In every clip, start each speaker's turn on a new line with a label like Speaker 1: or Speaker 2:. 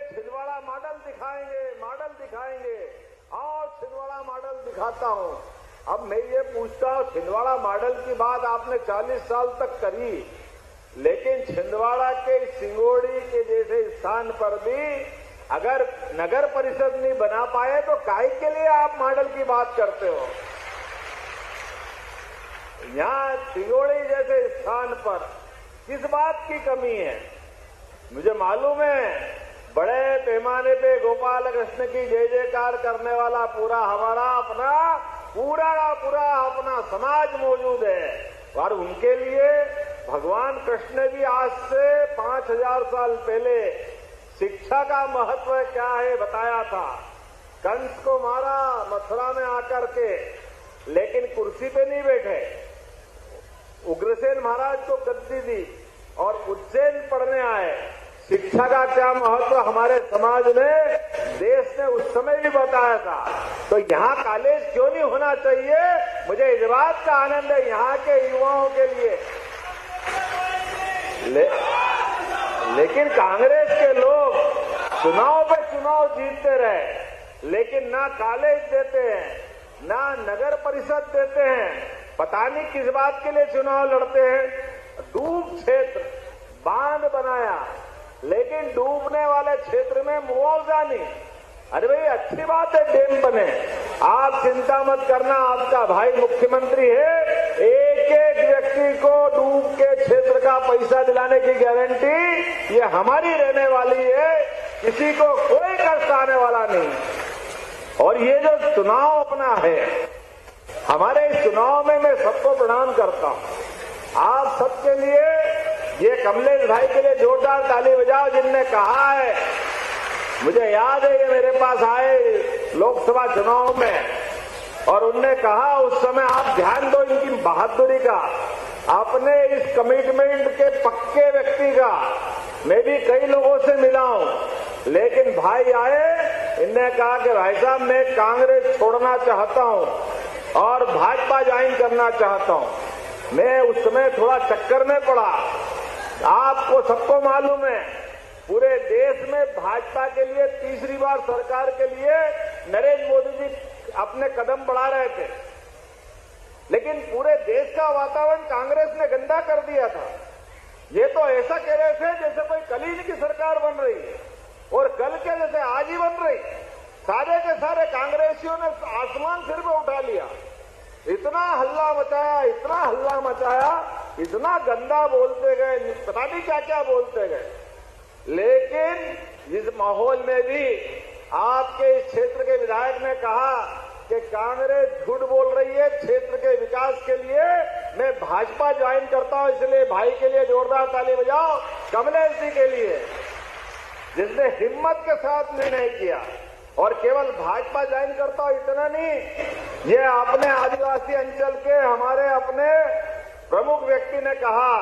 Speaker 1: Chhindwara model दिखाएंगे और Chhindwara model दिखाता हूं। अब मैं ये पूछता हूं, छिंदवाड़ा मॉडल की बात आपने 40 साल तक करी, लेकिन छिंदवाड़ा के सिंगोड़ी के जैसे स्थान पर भी अगर नगर परिषद नहीं बना पाए तो काहे के लिए आप मॉडल की बात करते हो? यहां सिंगोड़ी जैसे स्थान पर किस बात की कमी है? मुझे मालूम है बड़े पैमाने पे गोपाल कृष्ण की जय जयकार करने वाला पूरा अपना समाज मौजूद है, और उनके लिए भगवान कृष्ण ने भी आज से 5000 साल पहले शिक्षा का महत्व क्या है बताया था। कंस को मारा मथुरा में आकर के, लेकिन कुर्सी पे नहीं बैठे। उग्रसेन महाराज को गद्दी दी और उज्जैन पढ़ने आए। शिक्षा का क्या महत्व हमारे समाज में, देश ने उस समय भी बताया था। तो यहाँ कॉलेज क्यों नहीं होना चाहिए? मुझे इस बात का आनंद है यहाँ के युवाओं के लिए। लेकिन कांग्रेस के लोग चुनाव पे चुनाव जीतते रहे, लेकिन ना कॉलेज देते हैं, ना नगर परिषद देते हैं। पता नहीं किस बात के लिए चुनाव लड़ते हैं। डूब क्षेत्र बांध बनाया, लेकिन डूबने वाले क्षेत्र में मुआवजा नहीं। अरे भाई अच्छी बात है डैम बने, आप चिंता मत करना, आपका भाई मुख्यमंत्री है। एक एक व्यक्ति को डूब के क्षेत्र का पैसा दिलाने की गारंटी ये हमारी रहने वाली है, किसी को कोई कष्ट आने वाला नहीं। और ये जो चुनाव अपना है, हमारे इस चुनाव में मैं सबको प्रणाम करता हूं। आप सबके लिए, ये कमलेश भाई के लिए जोरदार ताली बजाओ जिनने कहा है। मुझे याद है ये मेरे पास आए लोकसभा चुनाव में, और उनने कहा उस समय आप ध्यान दो इनकी बहादुरी का, अपने इस कमिटमेंट के पक्के व्यक्ति का। मैं भी कई लोगों से मिला हूं, लेकिन भाई आए, इनने कहा कि भाई साहब मैं कांग्रेस छोड़ना चाहता हूं और भाजपा ज्वाइन करना चाहता हूं। मैं उस समय थोड़ा चक्कर में पड़ा। आपको सबको मालूम है पूरे देश में भाजपा के लिए तीसरी बार सरकार के लिए नरेंद्र मोदी जी अपने कदम बढ़ा रहे थे, लेकिन पूरे देश का वातावरण कांग्रेस ने गंदा कर दिया था। ये तो ऐसा कह रहे थे जैसे कोई कल ही की सरकार बन रही है, और कल के जैसे आज ही बन रही। सारे के सारे कांग्रेसियों ने आसमान सिर पे उठा लिया, इतना हल्ला मचाया, इतना गंदा बोलते गए, पता नहीं क्या क्या बोलते गए। लेकिन इस माहौल में भी आपके इस क्षेत्र के विधायक ने कहा कि कांग्रेस झूठ बोल रही है क्षेत्र के विकास के लिए, मैं भाजपा ज्वाइन करता हूं। इसलिए भाई के लिए जोरदार ताली बजाओ, कमलेश जी के लिए, जिसने हिम्मत के साथ निर्णय किया। और केवल भाजपा ज्वाइन करता हूं इतना नहीं, ये अपने आदिवासी अंचल के हमारे अपने प्रमुख व्यक्ति ने कहा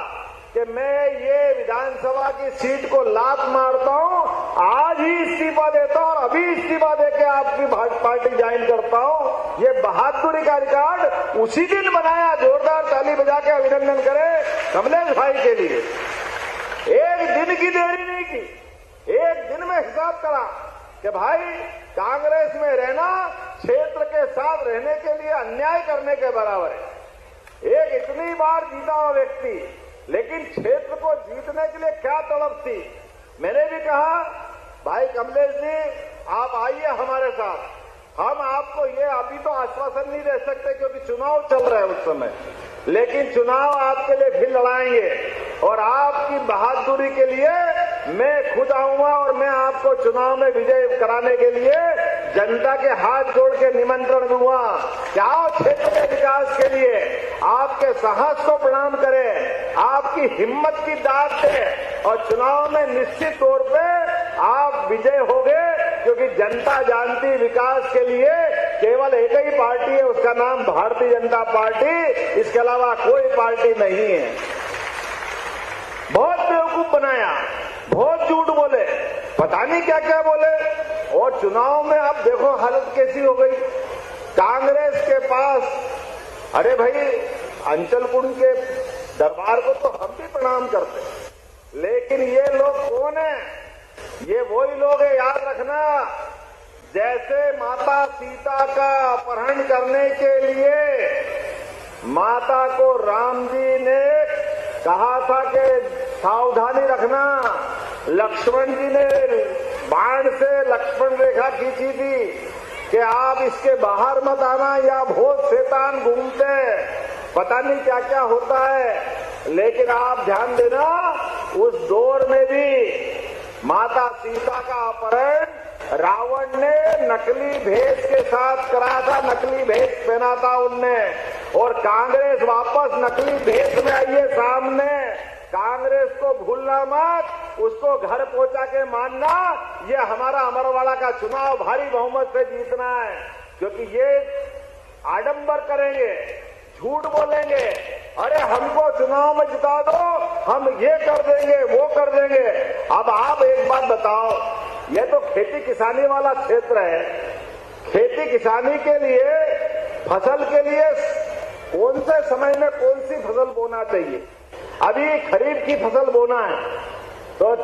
Speaker 1: कि मैं ये विधानसभा की सीट को लात मारता हूं, आज ही इस्तीफा देता हूं और अभी इस्तीफा देके आपकी पार्टी ज्वाइन करता हूं। ये बहादुरी का रिकॉर्ड उसी दिन बनाया। जोरदार ताली बजा के अभिनंदन करें कमलेश भाई के लिए। एक दिन की देरी नहीं की, एक दिन में हिसाब करा कि भाई कांग्रेस में रहना क्षेत्र के साथ रहने के लिए अन्याय करने के बराबर है। एक इतनी बार जीता हुआ व्यक्ति, लेकिन क्षेत्र को जीतने के लिए क्या तड़प थी। मैंने भी कहा भाई कमलेश जी आप आइए हमारे साथ, हम आपको ये अभी तो आश्वासन नहीं दे सकते क्योंकि चुनाव चल रहा है उस समय, लेकिन चुनाव आपके लिए फिर लड़ाएंगे। और आपकी बहादुरी के लिए मैं खुद आऊंगा और मैं आपको चुनाव में विजय कराने के लिए जनता के हाथ जोड़ के निमंत्रण दूंगा। क्या क्षेत्र के विकास के लिए आपके साहस को प्रणाम करें, आपकी हिम्मत की दाद है, और चुनाव में निश्चित तौर पे आप विजय होंगे, क्योंकि जनता जानती विकास के लिए केवल एक ही पार्टी है, उसका नाम भारतीय जनता पार्टी, इसके अलावा कोई पार्टी नहीं है। बहुत बेवकूफ बनाया, बहुत झूठ बोले, पता नहीं क्या क्या बोले, और चुनाव में अब देखो हालत कैसी हो गई कांग्रेस के पास। अरे भाई अंचल कुंड के दरबार को तो हम भी प्रणाम करते, लेकिन ये लोग कौन है? ये वही लोग हैं, याद रखना, जैसे माता सीता का अपहरण करने के लिए माता को राम जी ने कहा था कि सावधानी रखना, लक्ष्मण जी ने बाण से लक्ष्मण रेखा खींची थी कि आप इसके बाहर मत आना, या बहुत शैतान घूमते, पता नहीं क्या क्या होता है। लेकिन आप ध्यान देना, उस दौर में भी माता सीता का अपहरण रावण ने नकली भेष के साथ करा था, नकली भेष पहना था उनने, और कांग्रेस वापस नकली भेष में आई है सामने। कांग्रेस को भूलना मत, उसको घर पहुंचा के मानना, ये हमारा अमरवाड़ा का चुनाव भारी बहुमत से जीतना है, क्योंकि ये आडंबर करेंगे, झूठ बोलेंगे, अरे हमको चुनाव में जिता दो, हम ये कर देंगे, वो कर देंगे। अब आप एक बात बताओ, ये तो खेती किसानी वाला क्षेत्र है, खेती किसानी के लिए, फसल के लिए कौन से समय में कौन सी फसल बोना चाहिए? अभी खरीफ की फसल बोना है, तो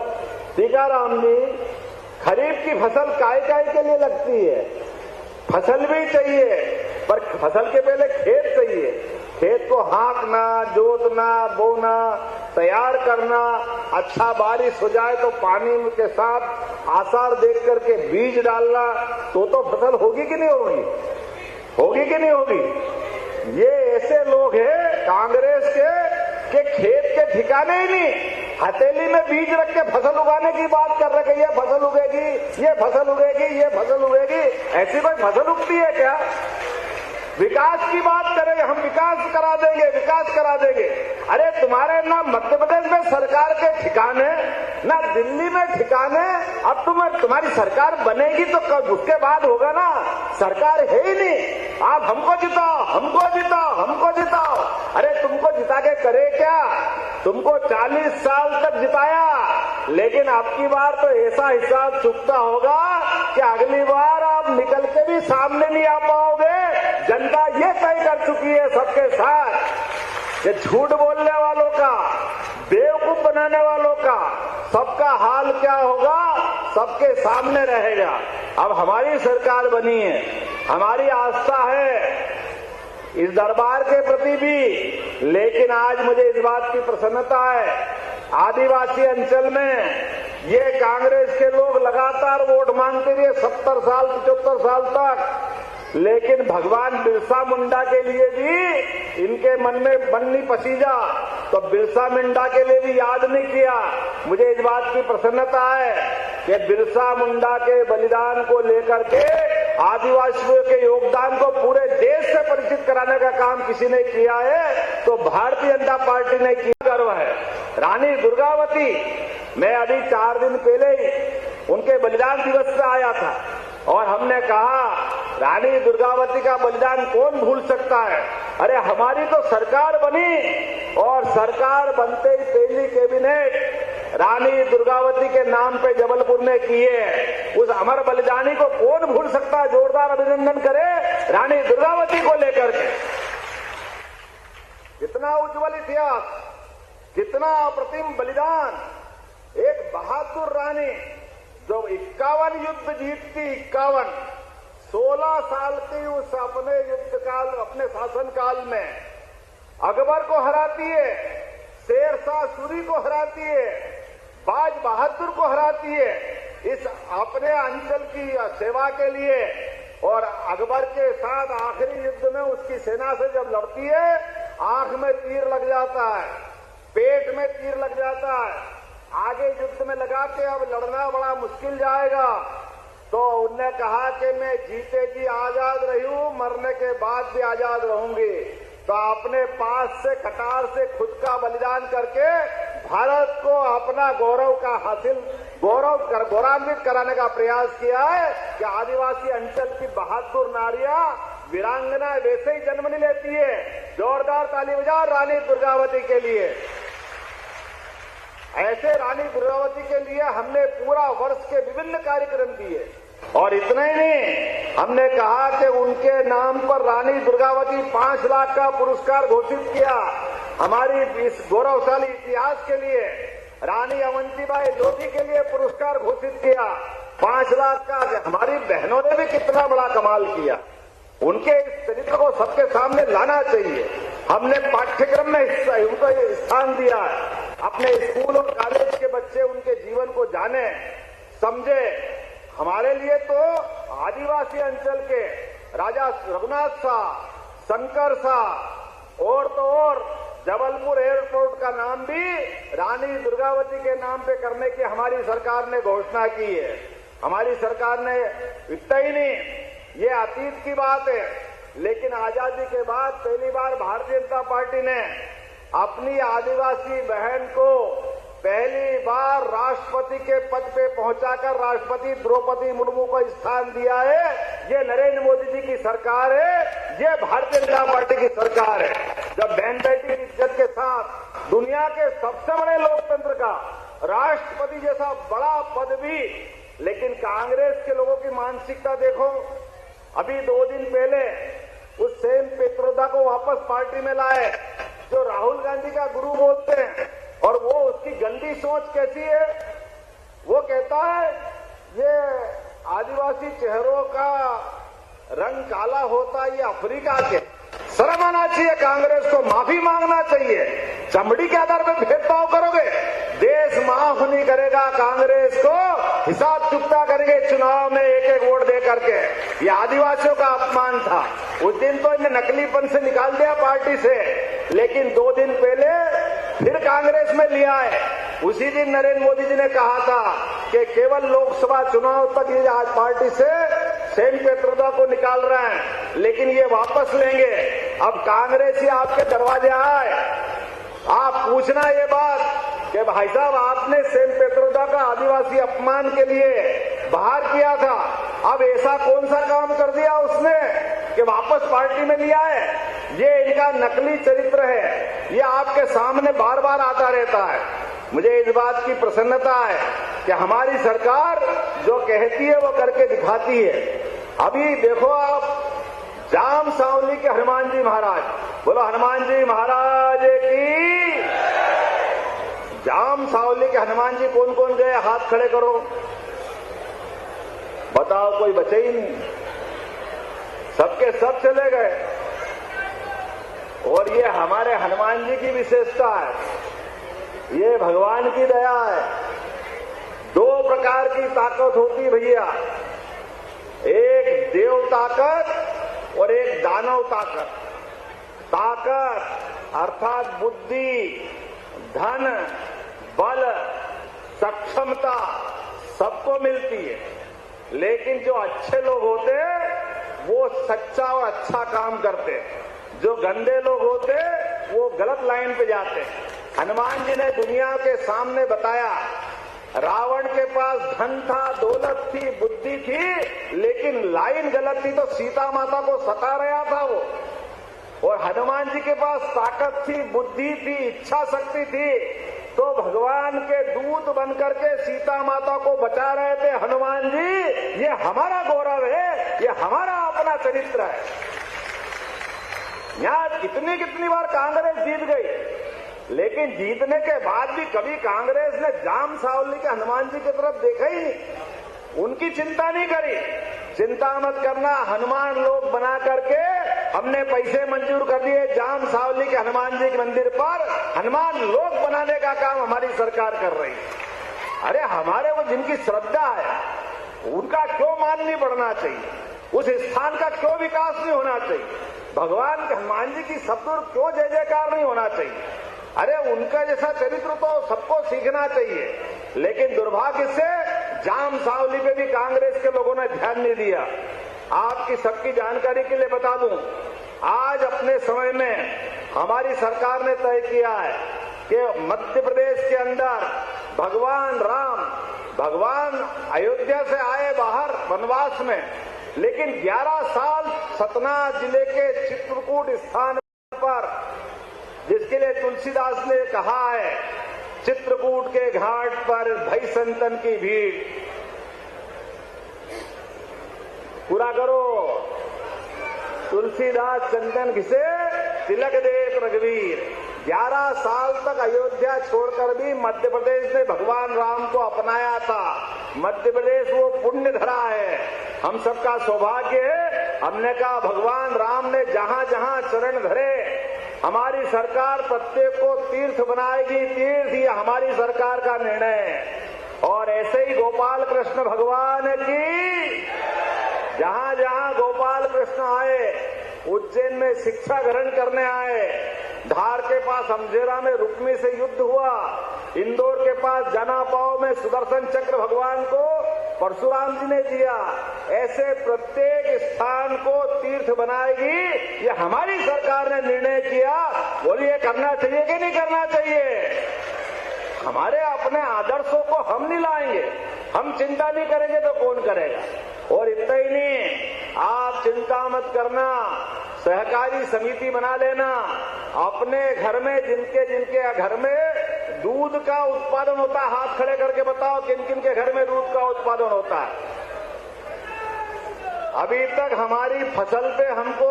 Speaker 1: टीकाराम जी, खरीफ की फसल काय के लिए लगती है? फसल भी चाहिए, पर फसल के पहले खेत चाहिए। खेत को हाँकना, जोतना, बोना, तैयार करना, अच्छा बारिश हो जाए तो पानी के साथ आसार देख करके बीज डालना, तो फसल होगी कि नहीं होगी? होगी कि नहीं होगी? ये ऐसे लोग हैं कांग्रेस के कि खेत के ठिकाने ही नहीं, हथेली में बीज रख के फसल उगाने की बात कर रहे, ये फसल उगेगी, ये फसल उगेगी, ये फसल उगेगी। ऐसी कोई फसल उगती है क्या? विकास की बात करेंगे, हम विकास करा देंगे, विकास करा देंगे। अरे तुम्हारे ना मध्य प्रदेश में सरकार के ठिकाने, ना दिल्ली में ठिकाने। अब तुम्हारी सरकार बनेगी तो कब, उसके बाद होगा ना, सरकार है ही नहीं। आप हमको जिताओ, हमको जिताओ, हमको जिताओ। अरे तुमको जिता के करे क्या? तुमको 40 साल तक जिताया, लेकिन आपकी बार तो ऐसा हिसाब चुकता होगा कि अगली बार आप निकल के भी सामने नहीं आ पाओगे। जनता ये तय कर चुकी है सबके साथ, ये झूठ बोलने वालों का, बेवकूफ बनाने वालों का, सबका हाल क्या होगा सबके सामने रहेगा। अब हमारी सरकार बनी है, हमारी आस्था है इस दरबार के प्रति भी, लेकिन आज मुझे इस बात की प्रसन्नता है, आदिवासी अंचल में ये कांग्रेस के लोग लगातार वोट मांगते रहे 70 साल 75 साल तक, लेकिन भगवान बिरसा मुंडा के लिए भी इनके मन में बन्नी पसीजा, तो बिरसा मुंडा के लिए भी याद नहीं किया। मुझे इस बात की प्रसन्नता है कि बिरसा मुंडा के बलिदान को लेकर के आदिवासियों के योगदान को पूरे देश से परिचित कराने का काम किसी ने किया है तो भारतीय जनता पार्टी ने किया। गर्व है। रानी दुर्गावती, मैं अभी 4 दिन पहले ही उनके बलिदान दिवस पे आया था और हमने कहा रानी दुर्गावती का बलिदान कौन भूल सकता है। अरे हमारी तो सरकार बनी और सरकार बनते ही पहली कैबिनेट रानी दुर्गावती के नाम पे जबलपुर में की है। उस अमर बलिदानी को कौन भूल सकता है। जोरदार अभिनंदन करे रानी दुर्गावती को लेकर के। कितना उज्जवल इतिहास, कितना अप्रतिम बलिदान। एक बहादुर रानी जो 51 युद्ध जीतती, 51, 16 साल की उस अपने युद्ध काल, अपने शासन काल में अकबर को हराती है, शेरशाह सूरी को हराती है, बाज बहादुर को हराती है इस अपने अंचल की सेवा के लिए। और अकबर के साथ आखिरी युद्ध में उसकी सेना से जब लड़ती है, आंख में तीर लग जाता है, पेट में तीर लग जाता है, आगे युद्ध में लगा के अब लड़ना बड़ा मुश्किल जाएगा। तो उनने कहा कि मैं जीते जी आजाद रही हूं, मरने के बाद भी आजाद रहूंगी। तो अपने पास से कटार से खुद का बलिदान करके भारत को अपना गौरव का हासिल गौरवान्वित कराने का प्रयास किया है कि आदिवासी अंचल की बहादुर नारियां, वीरांगना वैसे ही जन्म नहीं लेती है। जोरदार ताली बजाओ रानी दुर्गावती के लिए। ऐसे रानी दुर्गावती के लिए हमने पूरा वर्ष के विभिन्न कार्यक्रम किए और इतना ही नहीं, हमने कहा कि उनके नाम पर रानी दुर्गावती 5 लाख का पुरस्कार घोषित किया हमारी इस गौरवशाली इतिहास के लिए। रानी अवंतीबाई लोधी के लिए पुरस्कार घोषित किया 5 लाख का। हमारी बहनों ने भी कितना बड़ा कमाल किया। उनके इस चरित्र को सबके सामने लाना चाहिए। हमने पाठ्यक्रम में उनको स्थान दिया है। अपने स्कूल और कॉलेज के बच्चे उनके जीवन को जाने समझे। हमारे लिए तो आदिवासी अंचल के राजा रघुनाथ शाह, शंकर शाह और तो और जबलपुर एयरपोर्ट का नाम भी रानी दुर्गावती के नाम पे करने की हमारी सरकार ने घोषणा की है। हमारी सरकार ने इतना ही नहीं, ये अतीत की बात है, लेकिन आजादी के बाद पहली बार भारतीय जनता पार्टी ने अपनी आदिवासी बहन को पहली बार राष्ट्रपति के पद पे पहुंचाकर राष्ट्रपति द्रौपदी मुर्मू को स्थान दिया है। ये नरेंद्र मोदी जी की सरकार है, ये भारतीय जनता पार्टी की सरकार है। जब बहन बेटी की इज्जत के साथ दुनिया के सबसे बड़े लोकतंत्र का राष्ट्रपति जैसा बड़ा पद भी, लेकिन कांग्रेस के लोगों की मानसिकता देखो। अभी 2 दिन पहले उस सेम पित्रोदा को वापस पार्टी में लाए जो राहुल गांधी का गुरु बोलते हैं, और वो उसकी गंदी सोच कैसी है। वो कहता है ये आदिवासी चेहरों का रंग काला होता है, ये अफ्रीका के। शर्म आना चाहिए, कांग्रेस को माफी मांगना चाहिए। चमड़ी के आधार पर भेदभाव करोगे, देश माफ नहीं करेगा। कांग्रेस को हिसाब चुकता करेंगे चुनाव में एक एक वोट दे करके। ये आदिवासियों का अपमान था। उस दिन तो इन्हें नकलीपन से निकाल दिया पार्टी से, लेकिन 2 दिन पहले फिर कांग्रेस में लिया है। उसी दिन नरेंद्र मोदी जी ने कहा था कि केवल लोकसभा चुनाव तक ये आज पार्टी से सेन पित्रोदा को निकाल रहे हैं, लेकिन ये वापस लेंगे। अब कांग्रेस ही आपके दरवाजे आए, आप पूछना ये बात कि भाई साहब आपने सेन पित्रोदा का आदिवासी अपमान के लिए बाहर किया था, अब ऐसा कौन सा काम कर दिया उसने कि वापस पार्टी में लिया है। ये इनका नकली चरित्र है, ये आपके सामने बार बार आता रहता है। मुझे इस बात की प्रसन्नता है कि हमारी सरकार जो कहती है वो करके दिखाती है। अभी देखो आप जाम सावली के हनुमान जी महाराज, बोलो हनुमान जी महाराज की। जाम सावली के हनुमान जी कौन कौन गए, हाथ खड़े करो, बताओ। कोई बचे ही नहीं, सबके सब चले गए। और ये हमारे हनुमान जी की विशेषता है, ये भगवान की दया है। 2 प्रकार की ताकत होती भैया, एक देव ताकत और एक दानव ताकत। ताकत अर्थात बुद्धि, धन, बल, सक्षमता सबको मिलती है, लेकिन जो अच्छे लोग होते हैं वो सच्चा और अच्छा काम करते हैं। जो गंदे लोग होते वो गलत लाइन पे जाते। हनुमान जी ने दुनिया के सामने बताया, रावण के पास धन था, दौलत थी, बुद्धि थी, लेकिन लाइन गलत थी तो सीता माता को सता रहा था वो। और हनुमान जी के पास ताकत थी, बुद्धि थी, इच्छा शक्ति थी, तो भगवान के दूत बनकर के सीता माता को बचा रहे थे। हनुमान जी, ये हमारा गौरव है, ये हमारा अपना चरित्र है। यहां कितनी बार कांग्रेस जीत गई, लेकिन जीतने के बाद भी कभी कांग्रेस ने जाम सावली के हनुमान जी की तरफ देखा ही नहीं, उनकी चिंता नहीं करी। चिंता मत करना, हनुमान लोग बना करके हमने पैसे मंजूर कर दिए जाम सावली के हनुमान जी के मंदिर पर। हनुमान लोग बनाने का काम हमारी सरकार कर रही है। अरे हमारे वो जिनकी श्रद्धा है उनका क्यों मान नहीं बढ़ना चाहिए, उस स्थान का क्यों विकास नहीं होना चाहिए, भगवान के हनुमान जी की शब्दों क्यों जय जयकार नहीं होना चाहिए। अरे उनका जैसा चरित्र तो सबको सीखना चाहिए, लेकिन दुर्भाग्य से जाम सावली पे भी कांग्रेस के लोगों ने ध्यान नहीं दिया। आपकी सबकी जानकारी के लिए बता दूं, आज अपने समय में हमारी सरकार ने तय किया है कि मध्य प्रदेश के अंदर भगवान राम, भगवान अयोध्या से आए बाहर वनवास में, लेकिन 11 साल सतना जिले के चित्रकूट स्थान पर, जिसके लिए तुलसीदास ने कहा है, चित्रकूट के घाट पर भई संतन की भीड़। पूरा करो। तुलसीदास चंदन घिसे तिलक देख रघुवीर। 11 साल तक अयोध्या अयोध्या छोड़कर भी मध्य प्रदेश ने भगवान राम को अपनाया था। मध्य प्रदेश वो पुण्य धरा है, हम सबका सौभाग्य है। हमने कहा भगवान राम ने जहां जहां चरण धरे, हमारी सरकार प्रत्येक को तीर्थ बनाएगी। तीर्थ ये हमारी सरकार का निर्णय है। और ऐसे ही गोपाल कृष्ण भगवान की, जहां जहां गोपाल कृष्ण आए, उज्जैन में शिक्षा ग्रहण करने आए, धार के पास अमझेरा में रुक्मी से युद्ध हुआ, इंदौर के पास जनापाव में सुदर्शन चक्र भगवान को परशुराम जी ने दिया। ऐसे प्रत्येक स्थान को तीर्थ बनाएगी, ये हमारी सरकार ने निर्णय किया। बोलिए करना चाहिए कि नहीं करना चाहिए? हमारे अपने आदर्शों को हम नहीं लाएंगे, हम चिंता नहीं करेंगे तो कौन करेगा? और इतना ही नहीं, आप चिंता मत करना, सहकारी समिति बना लेना। अपने घर में जिनके जिनके घर में दूध का उत्पादन होता है, हाथ खड़े करके बताओ किन किन के घर में दूध का उत्पादन होता है। अभी तक हमारी फसल पे हमको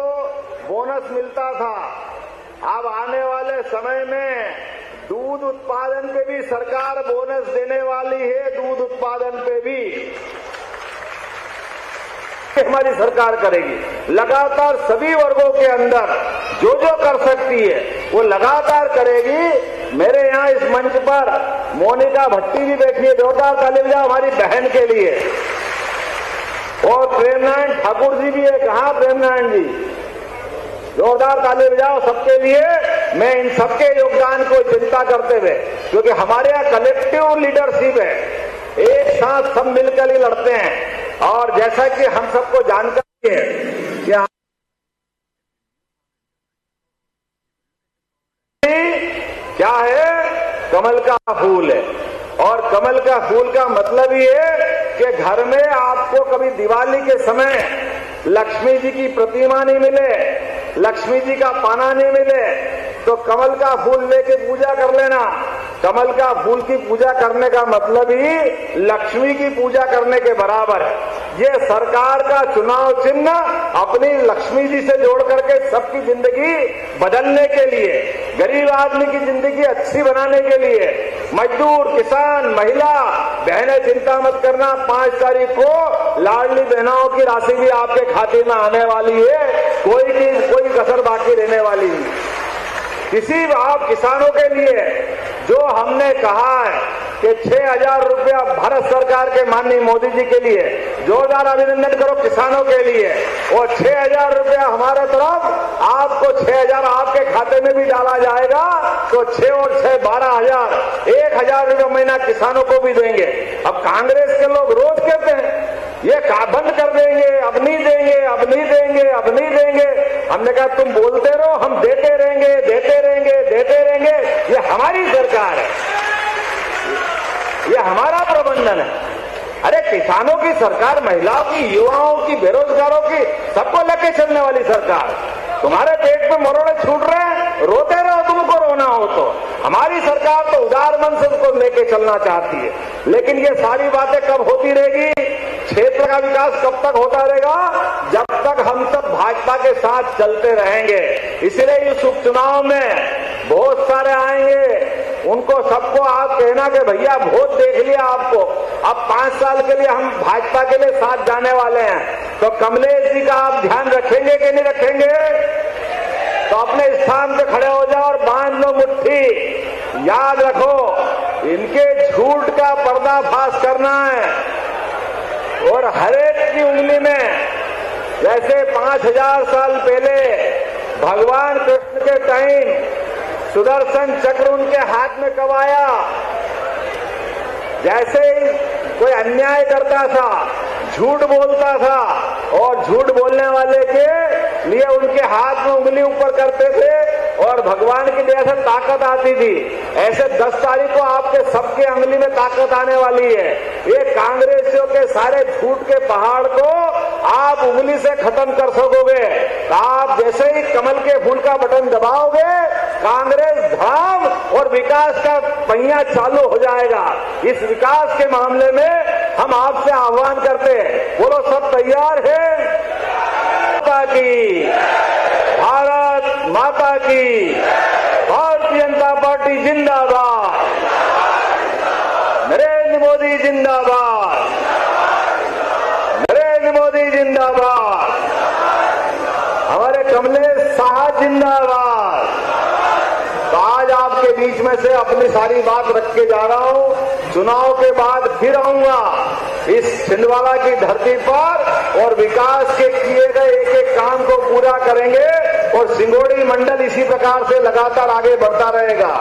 Speaker 1: बोनस मिलता था, अब आने वाले समय में दूध उत्पादन पे भी सरकार बोनस देने वाली है। दूध उत्पादन पे भी हमारी सरकार करेगी। लगातार सभी वर्गों के अंदर जो जो कर सकती है वो लगातार करेगी। मेरे यहाँ इस मंच पर मोनिका भट्टी जी बैठी है, जोरदार ताली बजाओ हमारी बहन के लिए। और प्रेमनारायण ठाकुर जी भी है, कहाँ प्रेमनारायण जी? जोरदार ताली बजाओ सबके लिए। मैं इन सबके योगदान को चिंता करते हुए, क्योंकि हमारे यहाँ कलेक्टिव लीडरशिप है, एक साथ सब मिलकर ही लड़ते हैं। और जैसा कि हम सबको जानकारी है कि क्या है, कमल का फूल है। और कमल का फूल का मतलब ये है कि घर में आपको कभी दिवाली के समय लक्ष्मी जी की प्रतिमा नहीं मिले, लक्ष्मी जी का पाना नहीं मिले, तो कमल का फूल लेके पूजा कर लेना। कमल का फूल की पूजा करने का मतलब ही लक्ष्मी की पूजा करने के बराबर है। ये सरकार का चुनाव चिन्ह अपनी लक्ष्मी जी से जोड़ करके सबकी जिंदगी बदलने के लिए, गरीब आदमी की जिंदगी अच्छी बनाने के लिए, मजदूर, किसान, महिला बहनें चिंता मत करना, 5 तारीख को लाडली बहनों की राशि भी आपके खाते में आने वाली है। कोई कसर बाकी रहने वाली नहीं। किसी आप किसानों के लिए जो हमने कहा है कि 6,000 रुपया भारत सरकार के माननीय मोदी जी के लिए, जोरदार अभिनंदन करो किसानों के लिए। और 6,000 रुपया हमारे तरफ आपको 6,000 आपके खाते में भी डाला जाएगा, तो 6 और 6 12,000, 1,000 रुपया महीना किसानों को भी देंगे। अब कांग्रेस के लोग रोज कहते हैं ये बंद कर देंगे, अब नहीं देंगे, अब नहीं देंगे, अब नहीं देंगे। हमने कहा तुम बोलते रहो, हम देते रहेंगे, देते रहेंगे, देते रहेंगे। ये हमारी सरकार है, ये हमारा प्रबंधन है। अरे किसानों की सरकार, महिलाओं की, युवाओं की, बेरोजगारों की, सबको लेके चलने वाली सरकार। तुम्हारे पेट में मरोड़े छूट रहे हैं, रोते रहो, तुमको रोना हो तो। हमारी सरकार तो उदार मन से उसको लेके चलना चाहती है। लेकिन ये सारी बातें कब होती रहेगी? क्षेत्र का विकास कब तक होता रहेगा? जब तक हम सब भाजपा के साथ चलते रहेंगे। इसलिए इस उपचुनाव में बहुत सारे आएंगे, उनको सबको आप कहना कि भैया वोट देख लिया आपको, अब 5 साल के लिए हम भाजपा के लिए साथ जाने वाले हैं। तो कमलेश जी का आप ध्यान रखेंगे कि नहीं रखेंगे? तो अपने स्थान पे खड़े हो जाओ और बांध लो मुट्ठी। याद रखो, इनके झूठ का पर्दाफाश करना है। और हरेक की उंगली में, जैसे 5,000 साल पहले भगवान कृष्ण के टाइम सुदर्शन चक्र उनके हाथ में कब आया? जैसे ही कोई अन्याय करता था, झूठ बोलता था, और झूठ बोलने वाले के लिए उनके हाथ में उंगली ऊपर करते थे और भगवान की दया से ताकत आती थी। ऐसे 10 तारीख को आपके सबके उंगली में ताकत आने वाली है। ये कांग्रेसियों के सारे झूठ के पहाड़ को आप उंगली से खत्म कर सकोगे। तो आप जैसे ही कमल के फूल का बटन दबाओगे, कांग्रेस धाम और विकास का पहिया चालू हो जाएगा। इस विकास के मामले में हम आपसे आह्वान करते हैं, बोलो सब तैयार है? माता की, भारत माता की, भारतीय जनता पार्टी जिंदाबाद। से अपनी सारी बात रख के जा रहा हूं। चुनाव के बाद फिर आऊंगा इस छिंदवाड़ा की धरती पर और विकास के किए गए एक एक काम को पूरा करेंगे और सिंगोड़ी मंडल इसी प्रकार से लगातार आगे बढ़ता रहेगा।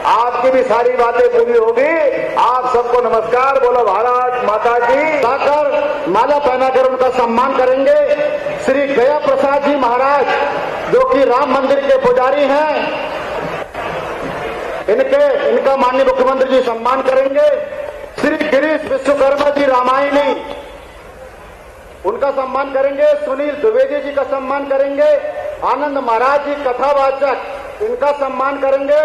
Speaker 1: आपकी भी सारी बातें पूरी होगी। आप सबको नमस्कार। बोलो भारत माता की।
Speaker 2: जाकर माला पहनाकर उनका सम्मान करेंगे। श्री गया प्रसाद जी महाराज जो कि राम मंदिर के पुजारी हैं, इनका माननीय मुख्यमंत्री जी सम्मान करेंगे। श्री गिरीश विश्वकर्मा जी रामायणी, उनका सम्मान करेंगे। सुनील द्विवेदी जी का सम्मान करेंगे। आनंद महाराज जी कथावाचक, इनका सम्मान करेंगे।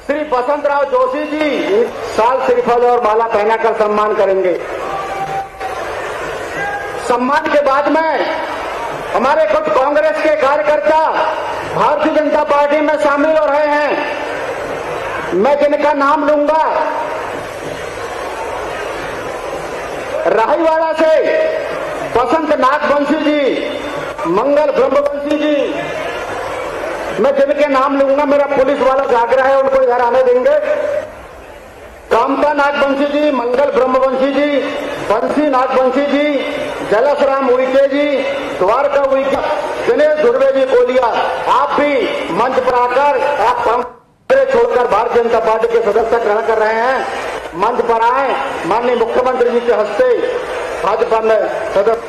Speaker 2: श्री बसंतराव जोशी जी साल श्रीफल और माला पहनाकर सम्मान करेंगे। सम्मान के बाद में हमारे कुछ कांग्रेस के कार्यकर्ता भारतीय जनता पार्टी में शामिल हो रहे हैं। मैं जिनका नाम लूंगा, राहीवाड़ा से बसंत नागवंशी जी, मंगल ब्रह्मवंशी जी, मैं जिनके नाम लूंगा, मेरा पुलिस वाला जागरा है, उनको इधर आने देंगे। कामता नागवंशी जी, मंगल ब्रह्मवंशी जी, बंसी नागवंशी जी, जलसराम उइके जी, द्वारका उइके, दिनेश धुर्वे जी कोलिया, आप भी मंच पर आकर आप कांग्रेस छोड़कर भारतीय जनता पार्टी के सदस्य ग्रहण कर रहे हैं, मंच पर आए। माननीय मुख्यमंत्री जी के हस्ते भाजपा में सदस्य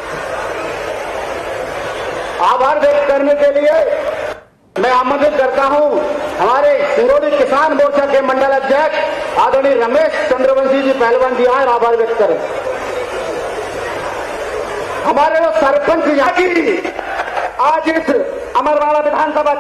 Speaker 2: आभार व्यक्त करने के लिए मैं आमंत्रित करता हूं हमारे सिंगोड़ी किसान मोर्चा के मंडल अध्यक्ष आदरणीय रमेश चंद्रवंशी जी पहलवान जी आए, आभार व्यक्त करें। हमारे वो सरपंच यहाँ की आज इस अमरवाड़ा विधानसभा